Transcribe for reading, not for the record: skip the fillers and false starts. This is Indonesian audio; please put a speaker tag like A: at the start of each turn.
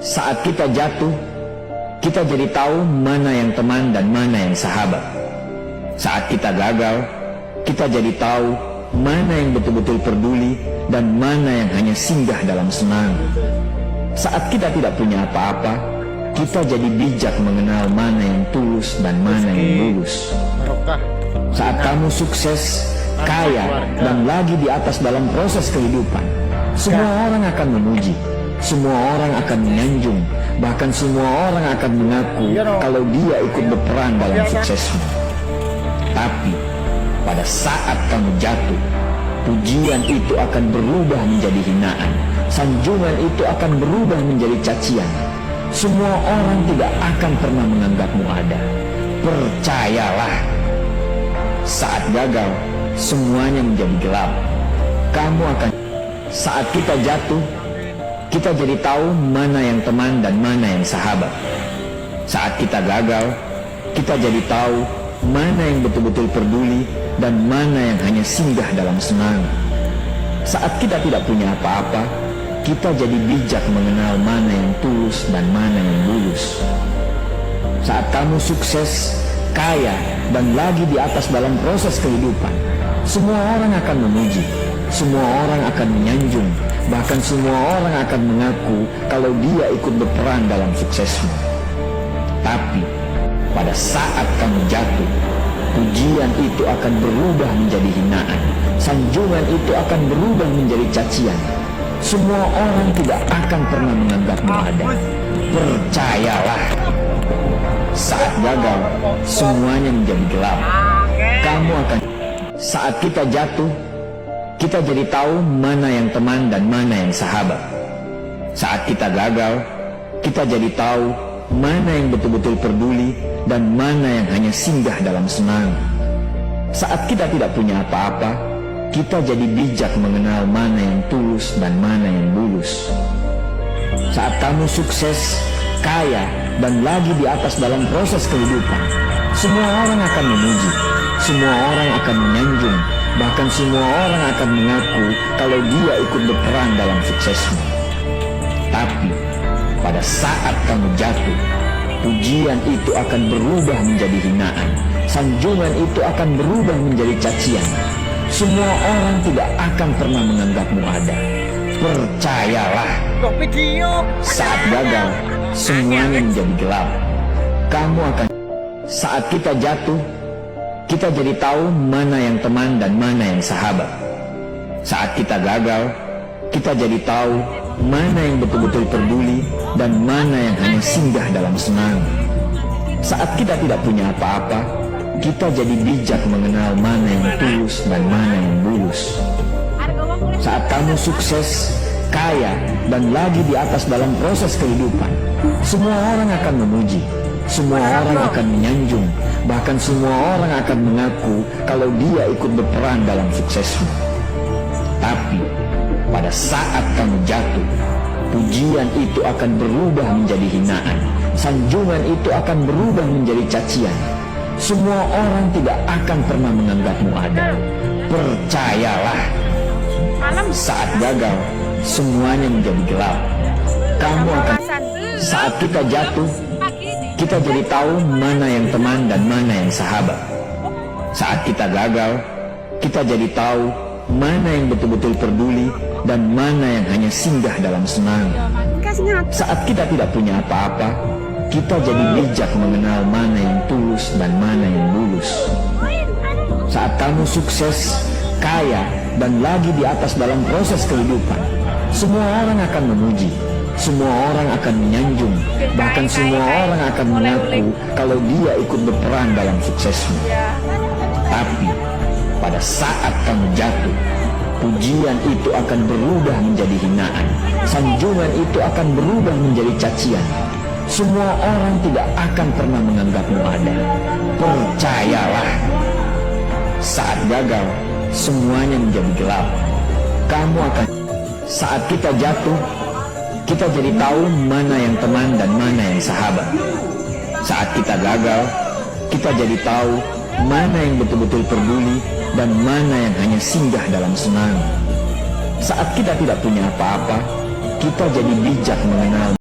A: Saat kita jatuh, kita jadi tahu mana yang teman dan mana yang sahabat. Saat kita gagal, kita jadi tahu mana yang betul-betul peduli dan mana yang hanya singgah dalam senang. Saat kita tidak punya apa-apa, kita jadi bijak mengenal mana yang tulus dan mana yang lulus. Saat kamu sukses, kaya, dan lagi di atas dalam proses kehidupan, semua orang akan memuji, semua orang akan menyanjung, bahkan semua orang akan mengaku kalau dia ikut berperan dalam suksesmu. Tapi pada saat kamu jatuh, pujian itu akan berubah menjadi hinaan, sanjungan itu akan berubah menjadi cacian. Semua orang tidak akan pernah menganggapmu ada. Percayalah, saat gagal, semuanya menjadi gelap. Kamu akan... Saat kita jatuh, kita jadi tahu mana yang teman dan mana yang sahabat. Saat kita gagal, kita jadi tahu mana yang betul-betul peduli dan mana yang hanya singgah dalam senang. Saat kita tidak punya apa-apa, kita jadi bijak mengenal mana yang tulus dan mana yang lulus. Saat kamu sukses, kaya, dan lagi di atas dalam proses kehidupan, semua orang akan memuji, semua orang akan menyanjung, bahkan semua orang akan mengaku kalau dia ikut berperan dalam suksesmu. Tapi pada saat kamu jatuh, pujian itu akan berubah menjadi hinaan, sanjungan itu akan berubah menjadi cacian. Semua orang tidak akan pernah menganggapmu ada. Percayalah, saat gagal, semuanya menjadi gelap. Kamu akan... Saat kita jatuh, kita jadi tahu mana yang teman dan mana yang sahabat. Saat kita gagal, kita jadi tahu mana yang betul-betul peduli dan mana yang hanya singgah dalam senang. Saat kita tidak punya apa-apa, kita jadi bijak mengenal mana yang tulus dan mana yang lulus. Saat kamu sukses, kaya, dan lagi di atas dalam proses kehidupan, semua orang akan memuji, semua orang akan menyanjung, bahkan semua orang akan mengaku kalau dia ikut berperan dalam suksesmu. Tapi pada saat kamu jatuh, pujian itu akan berubah menjadi hinaan, sanjungan itu akan berubah menjadi cacian. Semua orang tidak akan pernah menganggapmu ada. Percayalah, saat gagal, semuanya menjadi gelap. Kamu akan... Saat kita jatuh, kita jadi tahu mana yang teman dan mana yang sahabat. Saat kita gagal, kita jadi tahu mana yang betul-betul peduli dan mana yang hanya singgah dalam senang. Saat kita tidak punya apa-apa, kita jadi bijak mengenal mana yang tulus dan mana yang lulus. Saat kamu sukses, kaya, dan lagi di atas dalam proses kehidupan, semua orang akan memuji, semua orang akan menyanjung, bahkan semua orang akan mengaku kalau dia ikut berperan dalam suksesmu. Tapi pada saat kamu jatuh, pujian itu akan berubah menjadi hinaan, sanjungan itu akan berubah menjadi cacian. Semua orang tidak akan pernah menganggapmu ada. Percayalah, saat gagal, semuanya menjadi gelap. Kamu akan... Saat kita jatuh, kita jadi tahu mana yang teman dan mana yang sahabat. Saat kita gagal, kita jadi tahu mana yang betul-betul peduli dan mana yang hanya singgah dalam senang. Saat kita tidak punya apa-apa, kita jadi bijak mengenal mana yang tulus dan mana yang lulus. Saat kamu sukses, kaya, dan lagi di atas dalam proses kehidupan, semua orang akan memuji, semua orang akan menyanjung, bahkan semua orang akan mengaku kalau dia ikut berperan dalam suksesmu. Tapi pada saat kamu jatuh, pujian itu akan berubah menjadi hinaan, sanjungan itu akan berubah menjadi cacian. Semua orang tidak akan pernah menganggapmu ada. Percayalah, saat gagal, semuanya menjadi gelap. Kamu akan... Saat kita jatuh, kita jadi tahu mana yang teman dan mana yang sahabat. Saat kita gagal, kita jadi tahu mana yang betul-betul peduli dan mana yang hanya singgah dalam senang. Saat kita tidak punya apa-apa, kita jadi bijak mengenal